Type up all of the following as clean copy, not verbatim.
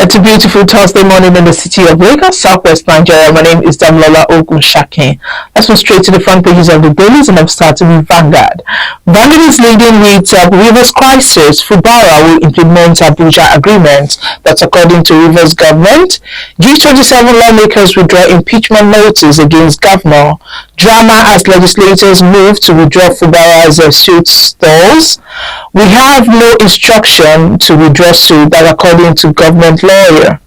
It's a beautiful Thursday morning in the city of Lagos, Southwest Nigeria. My name is Damilola Ogunshakin. Let's go straight to the front pages of the dailies, and I'm starting with Vanguard. Vanguard is leading with Rivers crisis. Fubara'll will implement Abuja agreement. That's according to Rivers government. G27 lawmakers withdraw impeachment notice against governor. Drama as legislators move to withdraw Fubara'll's suit stalls. We have no instruction to withdraw suit, that according to government lawyer.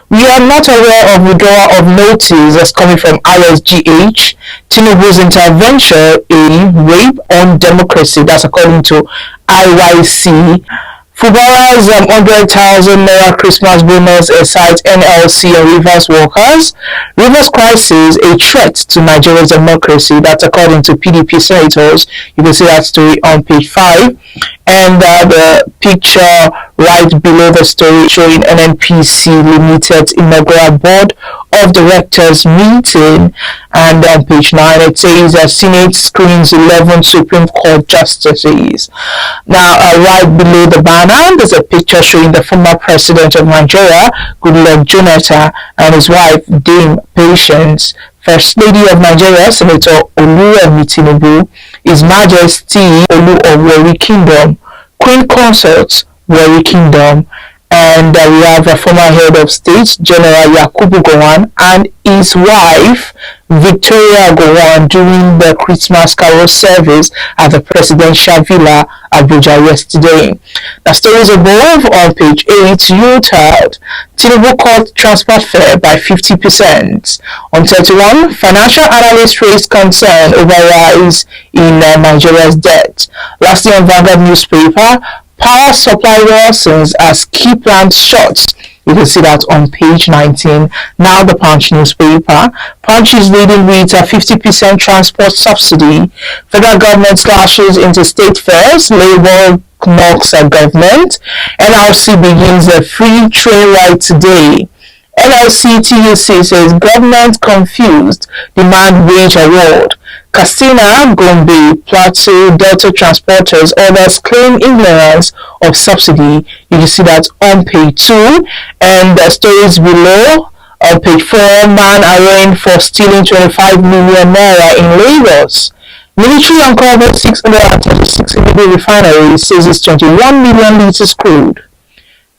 We are not aware of withdrawal of notice as coming from ISGH. Tinubu's intervention a rape on democracy, that's according to IYC. Fubara'll's 100,000 naira Christmas bonus excites NLC and Rivers workers. Rivers crisis a threat to Nigeria's democracy. That's according to PDP senators. You can see that story on page 5. And the picture right below the story showing NNPC Limited's inaugural board of directors meeting. And on page 9 it says that Senate screens 11 Supreme Court justices. Now right below the banner there's a picture showing the former president of Nigeria, Goodluck Jonathan, and his wife, Dame Patience. First Lady of Nigeria, Senator Tinubu, His Majesty Olu of Warri Kingdom, Queen Consort, Warri Kingdom, and we have a former head of state, General Yakubu Gowon, and his wife, Victoria Gowon, during the Christmas carol service at the presidential villa, Abuja, yesterday. The stories above on page 8, YULETIDE. Tinubu cut transport fare by 50%. On 31, financial analysts raised concern over rise in Nigeria's debt. Lastly, on Vanguard newspaper, power supply worsens as key plants shut. You can see that on page 19. Now the Punch newspaper. Punch is leading with a 50% transport subsidy. Federal government slashes into state fares. Labour knocks at government. NLC begins a free train ride today. NLC TUC says government confused, demand wage award. Katsina, Gombe, Plateau, Delta transporters, others claim ignorance of subsidy. You can see that on page 2. And the stories below on page 4, man arraigned for stealing 25 million naira in Lagos. Military uncovered 636 illegal refineries, says it's 21 million liters crude.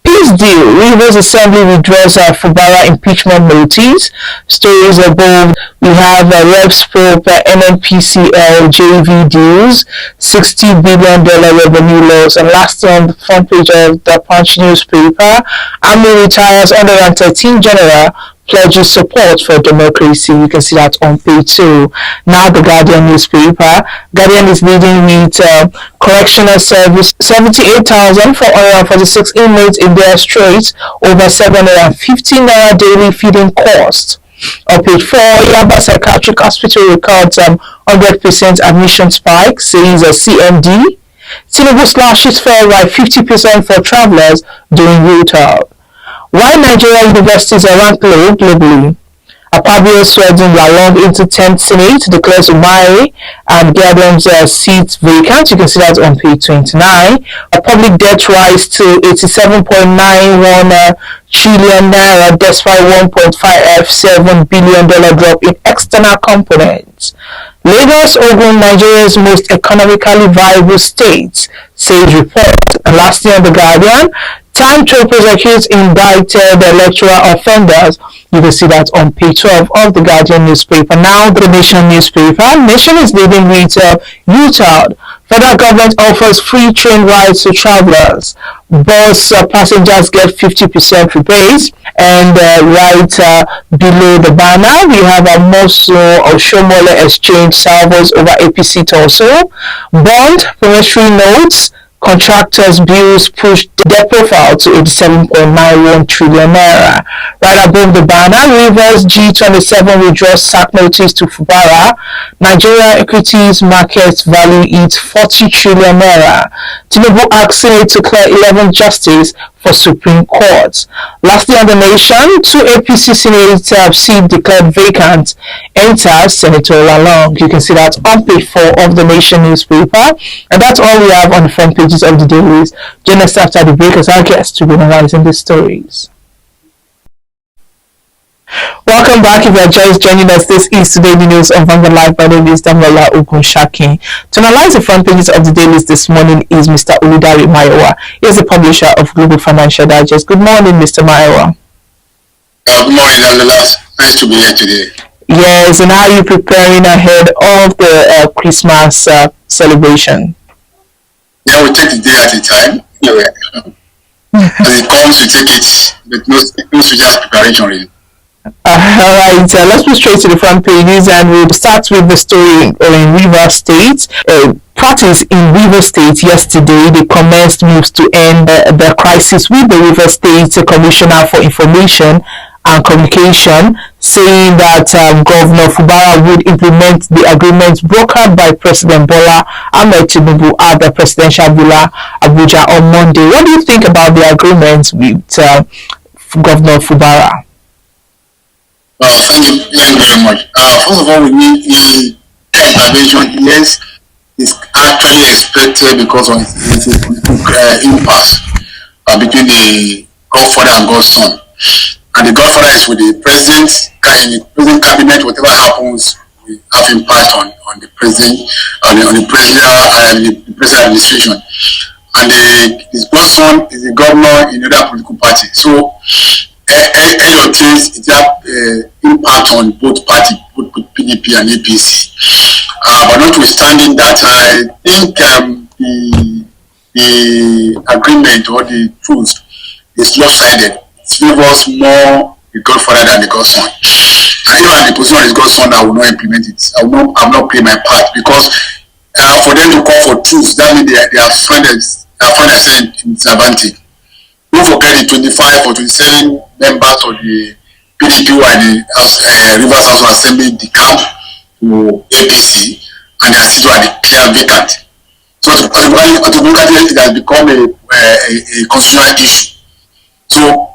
Peace deal. Rivers Assembly withdraws Fubara'll impeachment notice. Stories above. We have Reps Probe NNPCL JV deals, $60 billion revenue loss. And last on the front page of the Punch newspaper, Army retires 113 general, pledges support for democracy. You can see that on page 2. Now the Guardian newspaper. Guardian is leading with Correctional service 78,000 for 46 inmates in their straits, over 750 naira daily feeding cost. On page 4, Yaba Psychiatric Hospital records 100% admission spike, says a CMD. Tinubu slashes fare by 50% for travelers during YULETIDE. Why Nigerian universities are ranked low globally. Akpabio sweating along into 10th Senate, declares Umari and Gardens seats vacant. You can see that on page 29. A public debt rise to 87.91 trillion naira despite $1.57 billion drop in external components. Lagos, Ogun, Nigeria's most economically viable states, says report. And lastly on the Guardian, time to prosecute indicted electoral offenders. You can see that on page 12 of the Guardian newspaper. Now the Nation newspaper. Nation is leading with YULETIDE. Federal government offers free train rides to travelers. Bus passengers get 50% rebates. And right below the banner, we have a Mosul or Shomole exchange salvos over APC Torso. Bond, promissory notes, contractors' bills pushed debt profile to 87.91 trillion naira. Right above the banner, Rivers G27 withdraws sack notice to Fubara'll. Nigeria equities market value hits 40 trillion naira. Tinubu asks Senate to clear 11 justices for Supreme Court. Lastly on the Nation, 2 APC senators seat declared vacant. Enters Senator Lalong. You can see that on page 4 of the Nation newspaper. And that's all we have on the front pages of the dailies. Join us after the break as our guests to be analyzing these stories. Welcome back. If you are just joining us, this is Today News on Vanguard Live. My name is Damola Ogunshakin. To analyze the front pages of the dailies this morning is Mr. Oludari Maiwa. He is the publisher of Global Financial Digest. Good morning, Mr. Maiwa. Good morning, Damola. Nice to be here today. Yes, and how are you preparing ahead of the Christmas celebration? Yeah, we take it day at a time. As it comes, we take it, but no just preparation really. All right, let's move straight to the front pages, and we'll start with the story in Rivers State. Parties in Rivers State yesterday, they commenced moves to end the crisis with the Rivers State Commissioner for Information and Communication, saying that Governor Fubara'll would implement the agreement brokered by President Bola Ahmed Tinubu at the presidential villa Abuja on Monday. What do you think about the agreement with Governor Fubara'll? Thank you very much. First of all, we need the intervention. Yes, is actually expected because of its impasse between the Godfather and Godson. And the Godfather is with the president, in the president cabinet. Whatever happens, we have impact on the president, on the president administration. And his Godson is the governor in another political party. So your case, it has impact on both parties, both PDP and APC. But notwithstanding that, I think the agreement or the truth is lopsided. It favors more the Godfather than the Godson. And even the position of the Godson, I will not implement it. I will not play my part, because for them to call for truth, that means they are find themselves in disadvantage. Don't forget the 25 or 27 members of the PDP who are in the Rivers House of Assembly decamp to APC, and their seats were declared vacant. So automatically it has become a constitutional issue. So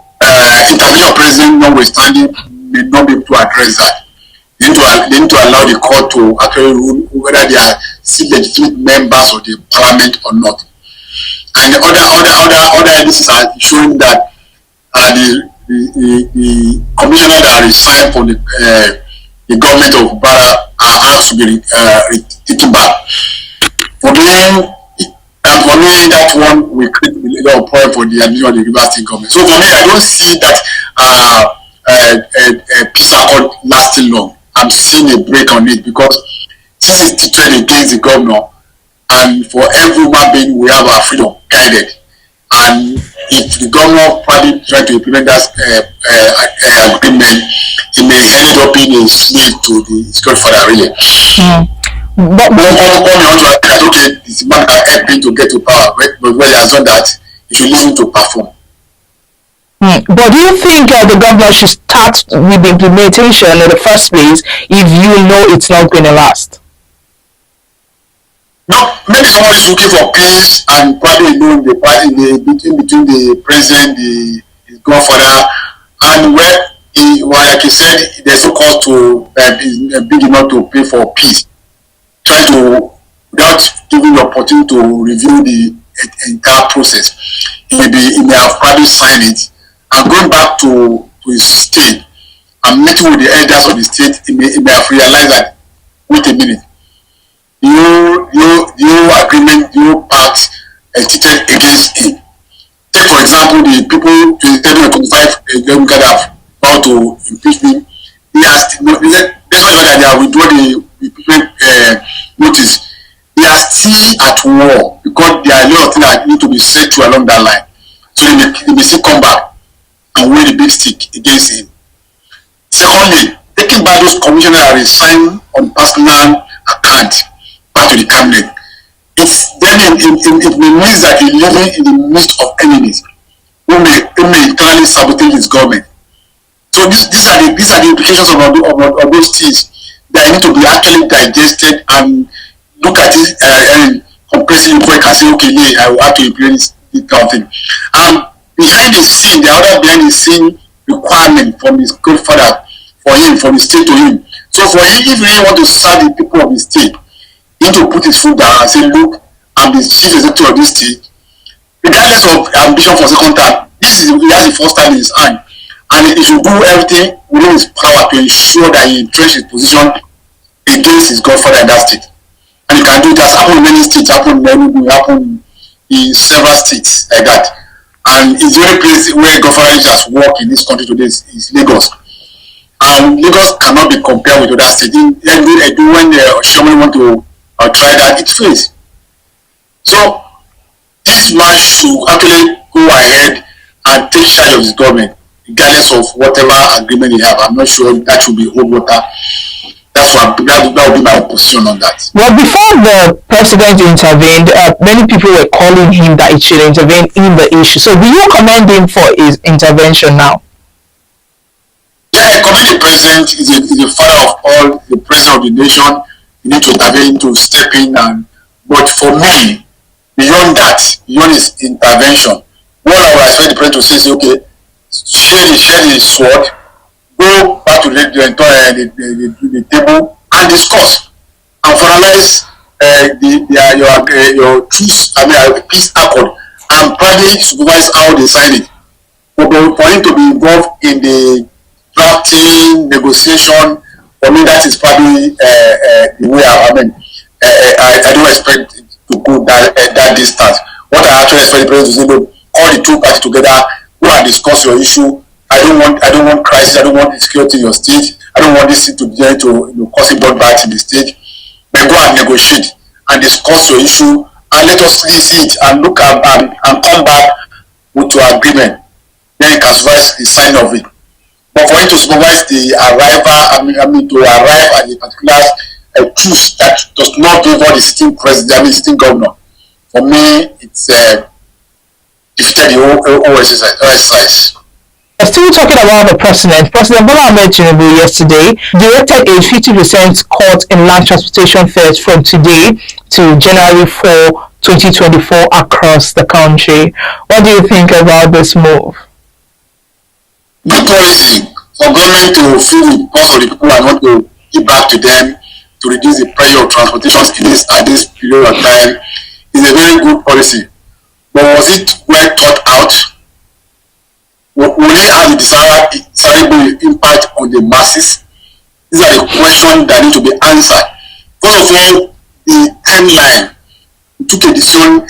intervention of president notwithstanding may not be able to address that. They need to allow the court to actually rule whether they are still legitimate members of the parliament or not. And the other evidences are showing that the commissioner that resigned from the government of Fubara'll has to be taken back. For me, that one will create a lot of problem for the administration of the Rivers State government. So for me, I don't see that a peace accord lasting long. I'm seeing a break on it, because since it's trend against the governor, and for every human being we have our freedom guided. And if the governor probably try to implement that agreement, it may end up being a slave to the Godfather, really. But okay, this man can help him to get to power, but when he has done that, he should leave him to perform. But do you think the governor should start with the implementation in the first place if you know it's not going to last? No, maybe someone is looking for peace, and probably in the party between the president, his Godfather, and like he said, there's no call to big enough to pay for peace. Try to, without giving the opportunity to review the entire process, he may have probably signed it, and going back to his state and meeting with the elders of the state, he may have realized that, wait a minute, your agreement, your pact treated against him. Take for example the people 27 or 25 that have vowed to impeach me. They are still, despite that they are withdraw the impeachment notice, they are still at war, because there are a lot of things that need to be said to along that line. So they may still come back and weigh the big stick against him. Secondly, taking back those commissioners that resigned on personal account back to the cabinet, it means that he's living in the midst of enemies who may entirely sabotage his government. So these are the implications of those things that need to be actually digested and look at it and comprehensively before you can say, okay, yeah, I will have to implement this kind of thing. Behind the scene requirement from his Godfather from the state to him. So for him, if he really want to serve the people of the state, he need to put his foot down and say, look, I'm the chief executive of this state. Regardless of ambition for second term, he has the first time in his hand. and he should do everything within his power to ensure that he entrench his position against his godfather in that state. And he can do it. It has happened in many states, happened in Enugu, happened in several states like that. And it's the only place where government has worked in this country today is Lagos. And Lagos cannot be compared with other states. When Shomoni want to try that, it fails. So this man should actually go ahead and take charge of his government, regardless of whatever agreement they have. I'm not sure that should be hold water. That would be my position on that. Well, before the president intervened, many people were calling him that he should intervene in the issue. So, do you commend him for his intervention now? Yeah, I commend the president. He's the father of all, the president of the nation. You need to intervene, to step in, but for me, beyond that, beyond his intervention, what I would expect the president to say is, okay, share the sword, go back to the table and discuss and finalize your truce, peace accord, and probably supervise how they sign it. For him to be involved in the drafting, negotiation, for me that is probably the way I don't expect to go that distance. What I actually expect the president to say, look, call the two parties together, go and discuss your issue. I don't want crisis. I don't want insecurity in your state. I don't want this thing to be there to cause a bloodbath in the state. But go and negotiate and discuss your issue, and let us see it and look at and come back with your agreement. Then you can supervise the sign of it. But for you to supervise the arrival, to arrive at a particular truce that does not favor the sitting president, sitting governor, for me, it's defeated the whole exercise. Still talking about the president Bola Ahmed Tinubu yesterday directed a 50% cut in land transportation fares from today to January 4, 2024 across the country. What do you think about this move? Good policy for government to feel the pulse of the people and want to give back to them to reduce the pressure of transportation at this period of time is a very good policy. But was it well thought out? Will it have a desirable impact on the masses? These are the questions that need to be answered. First of all, the timeline. We took a decision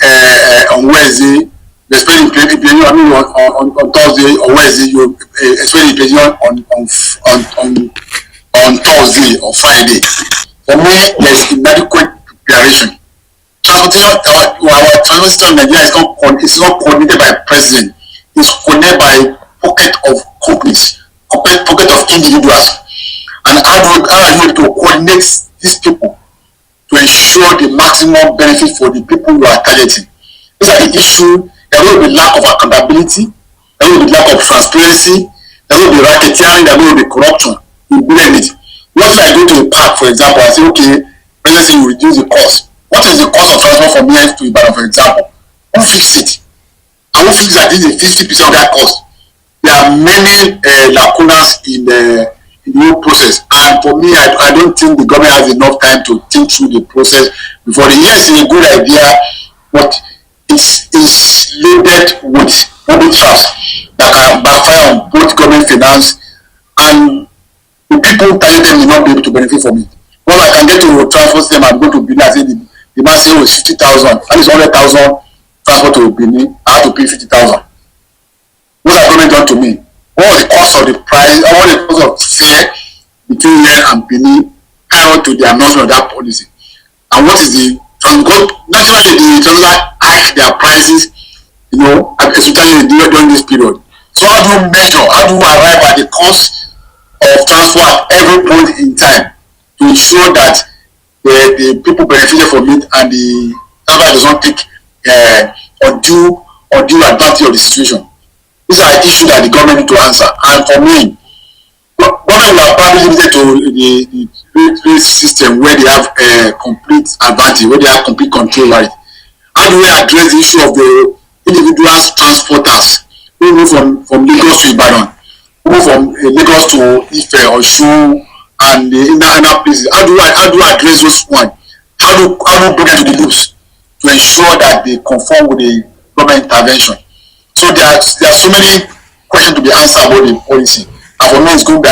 on Wednesday, especially on Thursday or Wednesday, especially on Thursday or Friday. For me, there is inadequate preparation. Our transportation in Nigeria is not coordinated by president. It's coordinated by pocket of companies, pocket of individuals. And how are you to coordinate these people to ensure the maximum benefit for the people you are targeting? These are the issues. There will be lack of accountability, there will be lack of transparency, there will be racketeering, there will be corruption. You blame it. What if I go to a park, for example, and say, okay, president, you reduce the cost. What is the cost of transport from here to Ibadan, for example? Who fix it? I will fix at least 50% of that cost. There are many lacunas in the whole process, and for me, I don't think the government has enough time to think through the process before the yes is a good idea, but it's loaded with public traps that can backfire on both government finance, and the people targeted may not be able to benefit from it. Well, I can get to transport them and go to Benin and say the man say it's 50,000, that is 100,000 transport to Benin, I have to pay 50,000. What has government done to me? What was the cost of the price? What was the cost of fare between here and Benin prior to the announcement of that policy? And what is the naturally the transporter hike their prices, especially during this period. So how do you measure? How do you arrive at the cost of transport at every point in time to ensure that the people benefited from it and the transport does not take undue advantage of the situation? These are issues that the government need to answer. And for me, government will probably limited to the system where they have complete advantage, where they have complete control over it. How do we address the issue of the individual transporters who move from Lagos to Ibadan, who move from Lagos to Ife or Osun and the inner places? How do we address those points? How do we bring them to the loops to ensure that they conform with the government intervention? So there are so many questions nothing to be answerable in policy. And for me, it's going to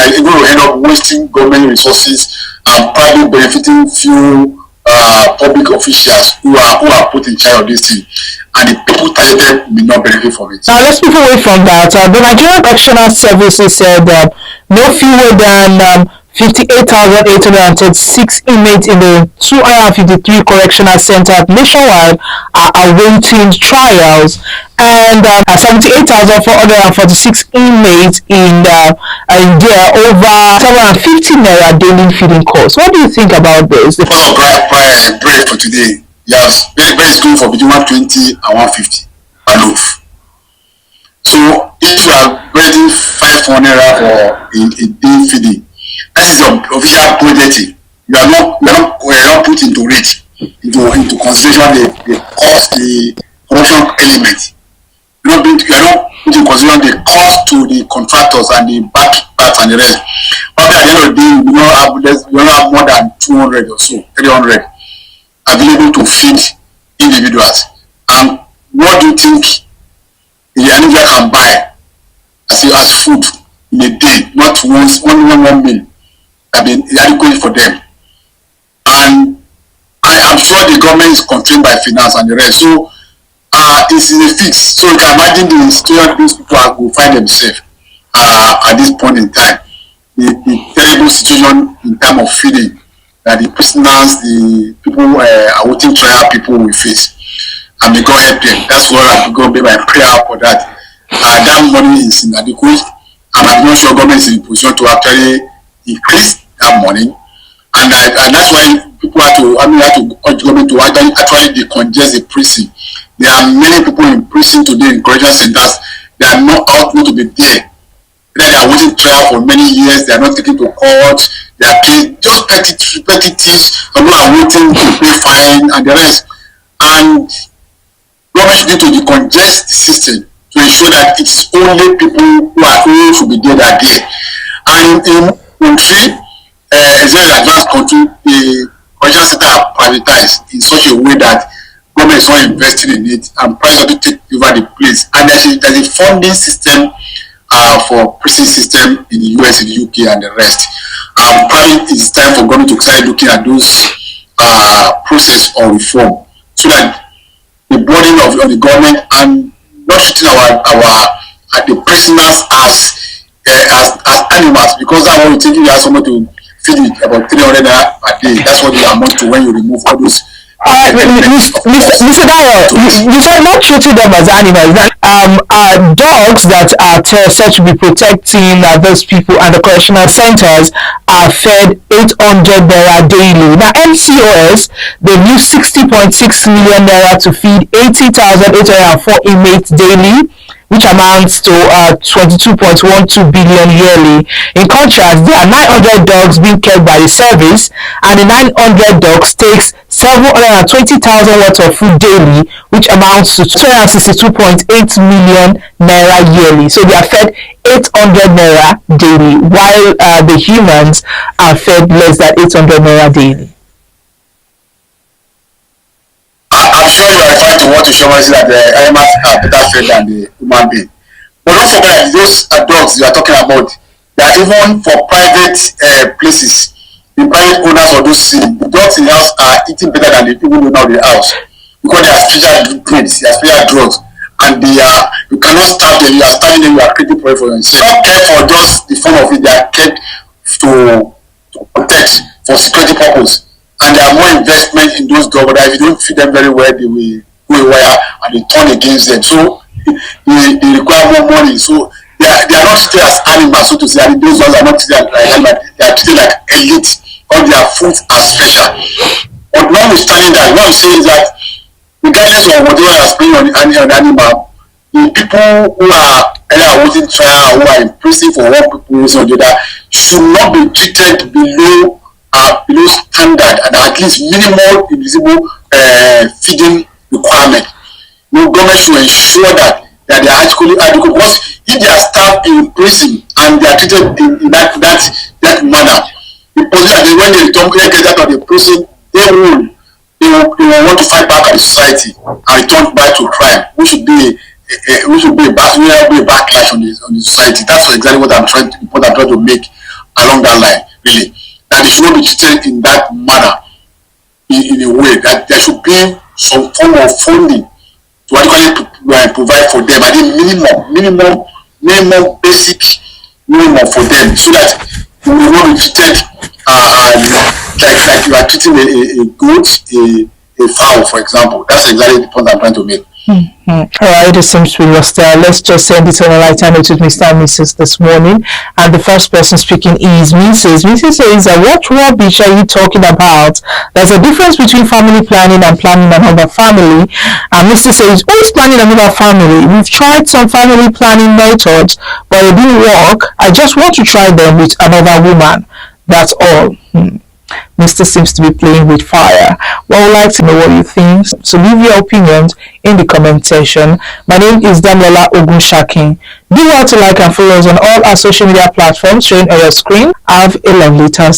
end up wasting government resources and probably benefiting few public officials who are put in charge of this thing, and the people targeted may not benefit from it. Now let's move away from that. The Nigerian Correctional Services said no fewer than 58,836 inmates in the 253 correctional centers nationwide are awaiting trials, and 78,446 inmates in there over 750 naira daily feeding costs. What do you think about this? Because of bread for today, yes, bread is going for between 120 and 150 per loaf. So if you are getting 500 naira for a day feeding, that is your official budgeting. You are not put into rate, into consideration the cost, the corruption element. You are not put in consideration the cost to the contractors and the back parts and the rest. Probably at the end of the day, you don't have more than 200 or so, 300 available to feed individuals. And what do you think the individual can buy as food in a day? Not one meal. I mean, adequate for them. And I am sure the government is constrained by finance and the rest. So it's a fix. So you can imagine the situation these people will find themselves at this point in time. The terrible situation in terms of feeding that the prisoners, the people awaiting trial people will face. And may God help them. That's what I'm going to be my prayer for that. That money is inadequate. And I'm not sure government is in a position to actually increase that money, and that's why people have to urge government to actually decongest the prison. There are many people in prison today in correctional centers. They are not to be there. They are waiting trial for many years. They are not taken to court. They are paid just repetitive. Some are waiting to pay fine and the rest. And government need to decongest the system to ensure that it's only people who should be there that are there. And in country, a very advanced country, the correctional center are privatized in such a way that government is not investing in it and private take over the place. And there's a funding system for prison system in the US, in the UK, and the rest. Probably it's time for government to start looking at those process or reform so that the burden of the government and not treating the prisoners as animals, because that's what you think you have someone to feed with about 300 naira per day. That's what you amount to when you remove all those. Mr. Dayo, you said not treating them as animals. Dogs that are said to be protecting those people and the correctional centers are fed 800 naira daily. Now, MCOS, they use 60.6 million naira to feed 80,804 inmates daily, which amounts to 22.12 billion yearly. In contrast, there are 900 dogs being kept by the service, and the 900 dogs takes 720,000 worth of food daily, which amounts to 262.8 million naira yearly. So they are fed 800 naira daily, while the humans are fed less than 800 naira daily. I'm sure you are referring to what you show us that the animals are better fed than the human being. But don't forget, those dogs you are talking about, they are even for private places. The private owners of those the dogs in the house are eating better than the people who know the house, because they are special breeds, they are special drugs, and they are, you cannot starve them. You are starving them, you are creating problem for yourself. Not kept for just the form of it, they are kept to protect for security purpose. And there are more investment in those dogs, but if you don't feed them very well, they will go away and they turn against them. So they require more money. So they are not treated as animals, so to say. And those ones are not treated like animals, they are treated like elite. All their foods are special. But notwithstanding that, what I'm saying is that regardless of whatever is being on the animal, the people who are either waiting trial or who are in prison for one reason or the other should not be treated below standard and at least minimal invisible feeding requirement. No, government should ensure that they are actually adequate, because if they are staffed in prison and they are treated in that manner, the position when they get out of the prison, they will want to fight back at the society and return back to crime, which should be we should be a backlash on the society. That's exactly what I'm trying to make along that line. Really, that they should not be treated in that manner, in a way that there should be some form of funding to actually provide for them. I think minimum basic minimum for them, so that we will not be treated like you are treating a goat, a fowl, for example. That's exactly the point I'm trying to make. All right, it seems we lost there. Let's just send it on a lighter note with Mr. and Mrs. this morning. And the first person speaking is Mrs. Mrs. says, what rubbish are you talking about? There's a difference between family planning and planning another family. And Mr. says, who is planning another family? We've tried some family planning methods, but it didn't work. I just want to try them with another woman. That's all. Mr. seems to be playing with fire. Well, I would like to know what you think. So leave your opinions in the comment section. My name is Damola Ogunshakin. Do well to like and follow us on all our social media platforms showing on your screen. Have a lovely Thursday.